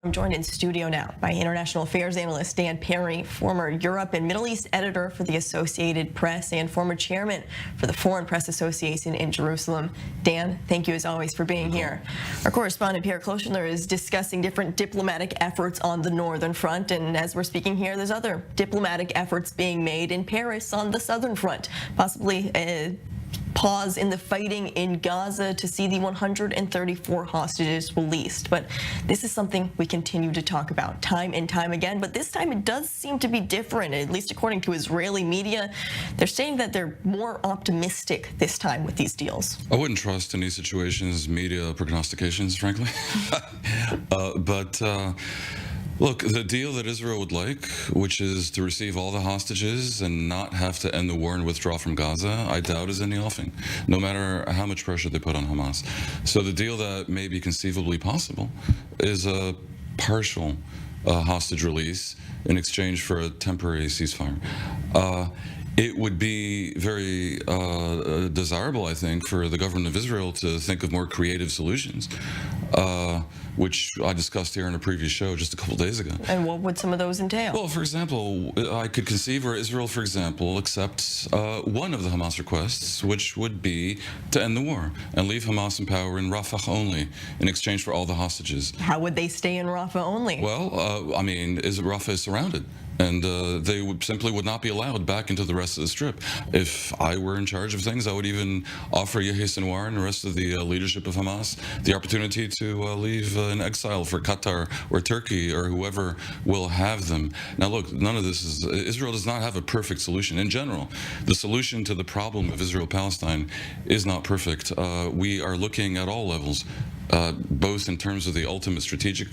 I'm joined in studio now by international affairs analyst Dan Perry, former Europe and Middle East editor for the Associated Press and former chairman for the Foreign Press Association in Jerusalem. Dan, thank you as always for being here. Our correspondent Pierre Kloschner is discussing different diplomatic efforts on the northern front, and as we're speaking here, there's other diplomatic efforts being made in Paris on the southern front, possibly a pause in the fighting in Gaza to see the 134 hostages released. But this is something we continue to talk about time and time again, but this time it does seem to be different, at least according to Israeli media. They're saying that they're more optimistic this time with these deals. I wouldn't trust in these situations media prognostications, frankly. Look, the deal that Israel would like, which is to receive all the hostages and not have to end the war and withdraw from Gaza, I doubt is in the offing, no matter how much pressure they put on Hamas. So the deal that may be conceivably possible is a partial hostage release in exchange for a temporary ceasefire. It would be very desirable, I think, for the government of Israel to think of more creative solutions, which I discussed here in a previous show just a couple days ago. And what would some of those entail? Well, for example, I could conceive where Israel, for example, accepts one of the Hamas requests, which would be to end the war and leave Hamas in power in Rafah only in exchange for all the hostages. How would they stay in Rafah only? Well, I mean, Rafah is surrounded, and they would not be allowed back into the rest of the Strip. If I were in charge of things, I would even offer Yahya Sinwar and the rest of the leadership of Hamas the opportunity to leave in exile for Qatar or Turkey or whoever will have them. Now look, none of this is, Israel does not have a perfect solution. In general, the solution to the problem of Israel-Palestine is not perfect. We are looking at all levels, both in terms of the ultimate strategic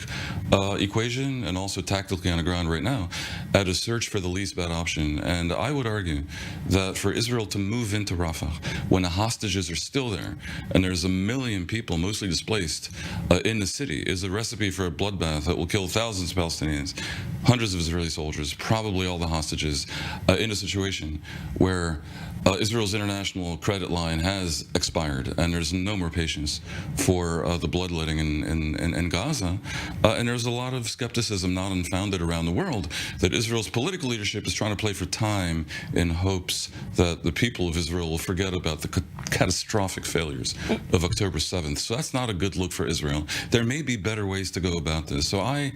equation and also tactically on the ground right now, at a search for the least bad option. And I would argue that for Israel to move into Rafah when the hostages are still there and there's 1 million people, mostly displaced, in the city, is a recipe for a bloodbath that will kill thousands of Palestinians, hundreds of Israeli soldiers, probably all the hostages, in a situation where Israel's international credit line has expired and there's no more patience for the bloodletting in Gaza. And there's a lot of skepticism, not unfounded, around the world that Israel's political leadership is trying to play for time in hopes that the people of Israel will forget about the catastrophic failures of October 7th. So that's not a good look for Israel. There may be better ways to go about this. So I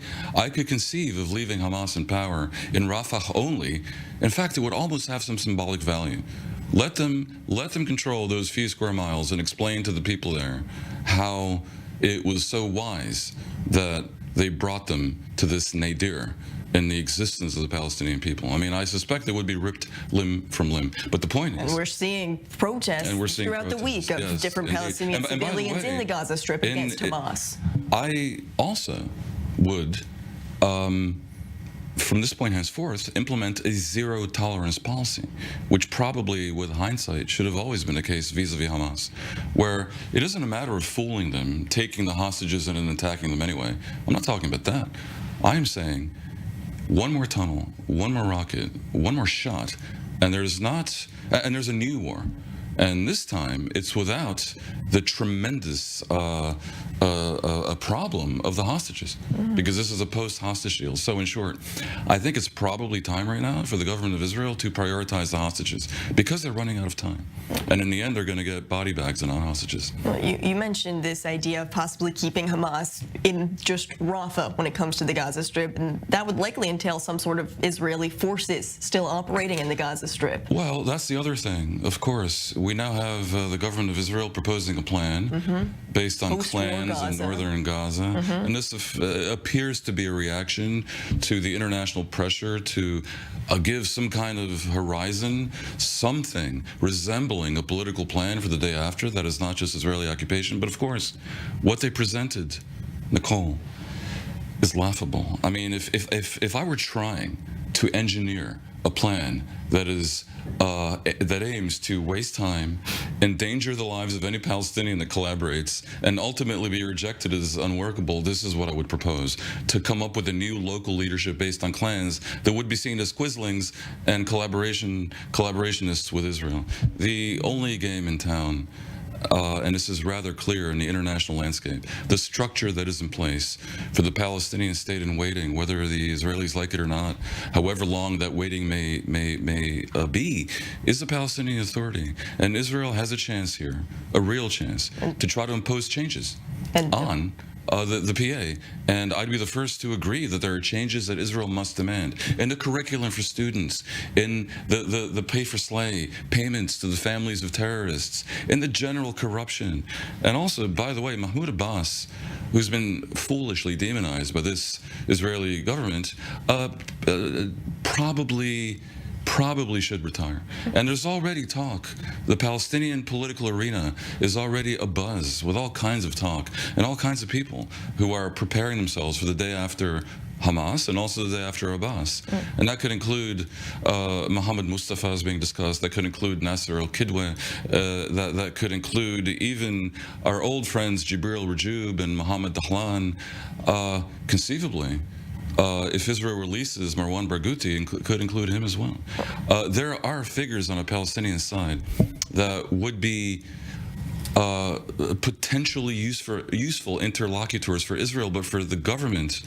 could conceive of leaving Hamas in power in Rafah only. In fact, it would almost have some symbolic value. Let them control those few square miles and explain to the people there how it was so wise that they brought them to this nadir in the existence of the Palestinian people. I mean, I suspect they would be ripped limb from limb. But the point is... And we're seeing protests throughout the week of different Palestinian civilians in the Gaza Strip against Hamas. I also would... from this point henceforth, implement a zero-tolerance policy, which probably, with hindsight, should have always been the case vis-a-vis Hamas, where it isn't a matter of fooling them, taking the hostages and then attacking them anyway. I'm not talking about that. I am saying one more tunnel, one more rocket, one more shot, and there's a new war. And this time, it's without the tremendous problem of the hostages, because this is a post-hostage deal. So in short, I think it's probably time right now for the government of Israel to prioritize the hostages, because they're running out of time. And in the end, they're going to get body bags and non-hostages. Well, you mentioned this idea of possibly keeping Hamas in just Rafah when it comes to the Gaza Strip, and that would likely entail some sort of Israeli forces still operating in the Gaza Strip. Well, that's the other thing, of course. We now have the government of Israel proposing a plan based on clans in northern Gaza. And this appears to be a reaction to the international pressure to give some kind of horizon, something resembling a political plan for the day after that is not just Israeli occupation. But of course, what they presented, Nicole, is laughable. I mean, if I were trying to engineer a plan that is that aims to waste time, endanger the lives of any Palestinian that collaborates, and ultimately be rejected as unworkable, this is what I would propose: to come up with a new local leadership based on clans that would be seen as quislings and collaborationists with Israel. The only game in town and this is rather clear in the international landscape, the structure that is in place for the Palestinian state in waiting, whether the Israelis like it or not, however long that waiting may be, is the Palestinian Authority. And Israel has a chance here, a real chance, to try to impose changes on the PA. And I'd be the first to agree that there are changes that Israel must demand in the curriculum for students, in the pay for slay, payments to the families of terrorists, in the general corruption. And also, by the way, Mahmoud Abbas, who's been foolishly demonized by this Israeli government, probably should retire. And there's already talk. The Palestinian political arena is already abuzz with all kinds of talk and all kinds of people who are preparing themselves for the day after Hamas and also the day after Abbas. And that could include Mohammed Mustafa is being discussed. That could include Nasser al-Kidwa. That could include even our old friends Jibril Rajoub and Mohammed Dahlan. Conceivably, if Israel releases Marwan Barghouti, could include him as well. There are figures on the Palestinian side that would be potentially useful interlocutors for Israel, but for the government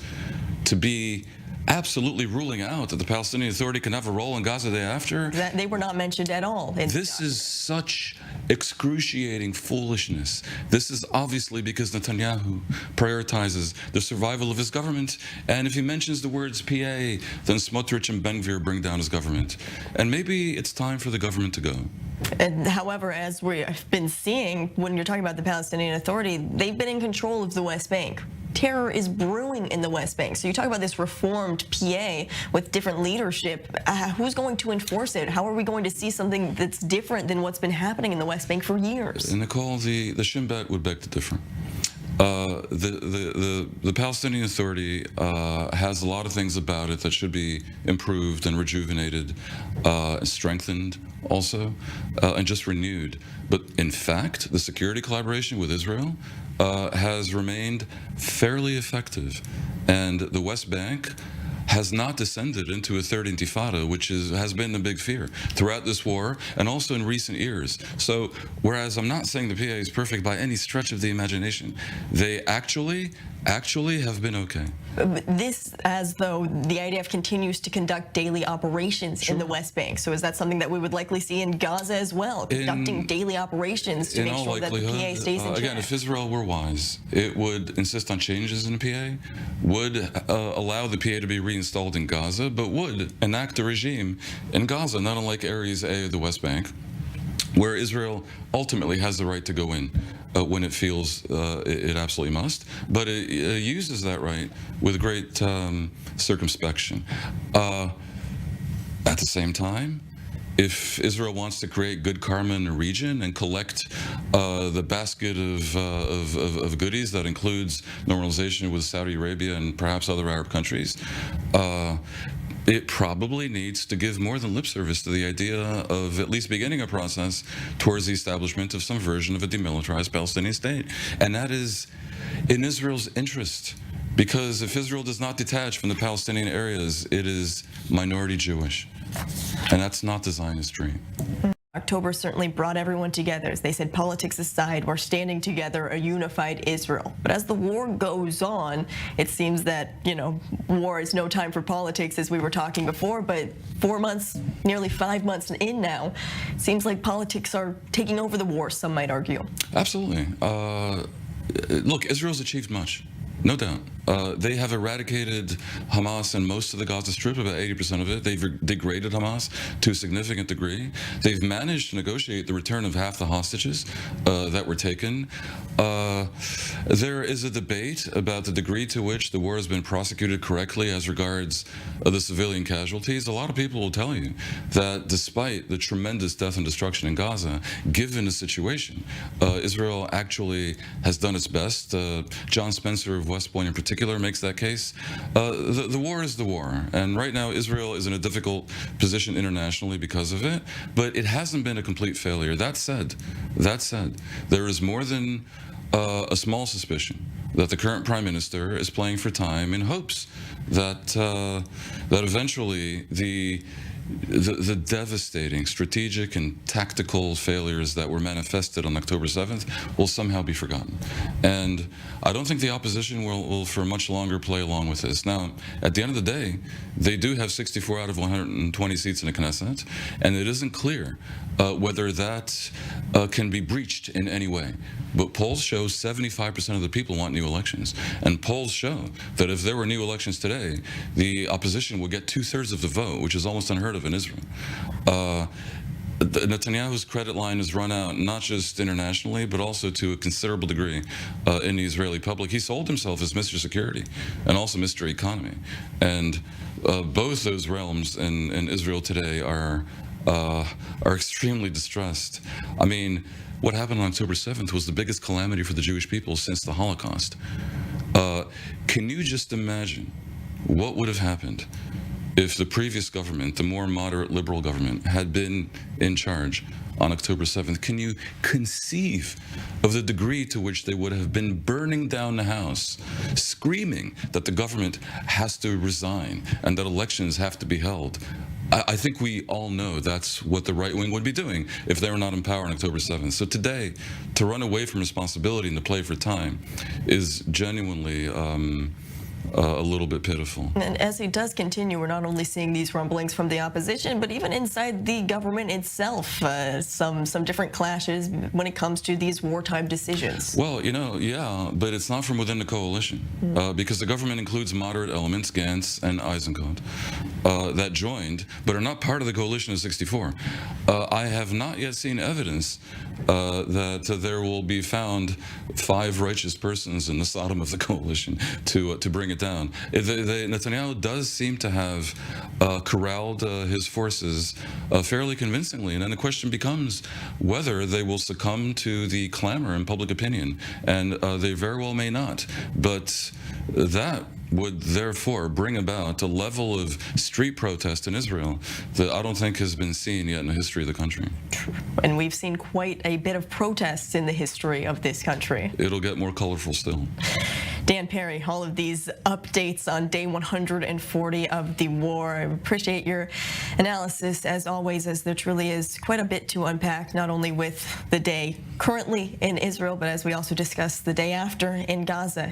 to be absolutely ruling out that the Palestinian Authority can have a role in Gaza thereafter. They were not mentioned at all. This is such excruciating foolishness. This is obviously because Netanyahu prioritizes the survival of his government, and if he mentions the words PA, then Smotrich and Ben-Gvir bring down his government. And maybe it's time for the government to go. And however, as we've been seeing, when you're talking about the Palestinian Authority, they've been in control of the West Bank. Terror is brewing in the West Bank. So you talk about this reformed PA with different leadership. Who's going to enforce it? How are we going to see something that's different than what's been happening in the West Bank for years? And Nicole, the Shin Bet would beg to differ. The Palestinian Authority has a lot of things about it that should be improved and rejuvenated, strengthened also, and just renewed. But in fact, the security collaboration with Israel has remained fairly effective. And the West Bank has not descended into a third intifada, which has been the big fear throughout this war and also in recent years. So whereas I'm not saying the PA is perfect by any stretch of the imagination, they actually have been okay. This as though the IDF continues to conduct daily operations in the West Bank. So is that something that we would likely see in Gaza as well, conducting daily operations to make sure that the PA stays in check? Again, if Israel were wise, it would insist on changes in the PA, would allow the PA to be reinstalled in Gaza, but would enact a regime in Gaza, not unlike Areas A of the West Bank, where Israel ultimately has the right to go in when it feels it absolutely must, but it uses that right with great circumspection. At the same time, if Israel wants to create good karma in the region and collect the basket of goodies that includes normalization with Saudi Arabia and perhaps other Arab countries, it probably needs to give more than lip service to the idea of at least beginning a process towards the establishment of some version of a demilitarized Palestinian state. And that is in Israel's interest, because if Israel does not detach from the Palestinian areas, it is minority Jewish. And that's not the Zionist dream. October certainly brought everyone together. As they said, politics aside, we're standing together, a unified Israel. But as the war goes on, it seems that, war is no time for politics, as we were talking before, but 4 months, nearly 5 months in now, it seems like politics are taking over the war, some might argue. Absolutely. Look, Israel's achieved much. No doubt. They have eradicated Hamas and most of the Gaza Strip, about 80% of it. They've degraded Hamas to a significant degree. They've managed to negotiate the return of half the hostages that were taken. There is a debate about the degree to which the war has been prosecuted correctly as regards the civilian casualties. A lot of people will tell you that despite the tremendous death and destruction in Gaza, given the situation, Israel actually has done its best. John Spencer of West Point in particular makes that case. The war is the war, and right now Israel is in a difficult position internationally because of it, but it hasn't been a complete failure. That said, there is more than a small suspicion that the current prime minister is playing for time in hopes that that eventually the the devastating strategic and tactical failures that were manifested on October 7th will somehow be forgotten. And I don't think the opposition will for much longer play along with this. Now, at the end of the day, they do have 64 out of 120 seats in the Knesset, and it isn't clear whether that can be breached in any way. But polls show 75% of the people want new elections. And polls show that if there were new elections today, the opposition would get 2/3 of the vote, which is almost unheard of in Israel. Netanyahu's credit line is run out, not just internationally, but also to a considerable degree in the Israeli public. He sold himself as Mr. Security and also Mr. Economy. And both those realms in Israel today are extremely distressed. I mean, what happened on October 7th was the biggest calamity for the Jewish people since the Holocaust. Can you just imagine what would have happened if the previous government, the more moderate liberal government, had been in charge on October 7th? Can you conceive of the degree to which they would have been burning down the house, screaming that the government has to resign and that elections have to be held? I think we all know that's what the right wing would be doing if they were not in power on October 7th. So today, to run away from responsibility and to play for time is genuinely a little bit pitiful. And as it does continue, we're not only seeing these rumblings from the opposition, but even inside the government itself, some different clashes when it comes to these wartime decisions. Well, yeah, but it's not from within the coalition, because the government includes moderate elements, Gantz and Eisenkot, that joined, but are not part of the coalition of 64. I have not yet seen evidence that there will be found 5 righteous persons in the Sodom of the coalition to bring it down. Netanyahu does seem to have corralled his forces fairly convincingly, and then the question becomes whether they will succumb to the clamor in public opinion, and they very well may not. But that would therefore bring about a level of street protest in Israel that I don't think has been seen yet in the history of the country. And we've seen quite a bit of protests in the history of this country. It'll get more colorful still. Dan Perry, all of these updates on day 140 of the war. I appreciate your analysis, as always, as there truly is quite a bit to unpack, not only with the day currently in Israel, but as we also discussed, the day after in Gaza.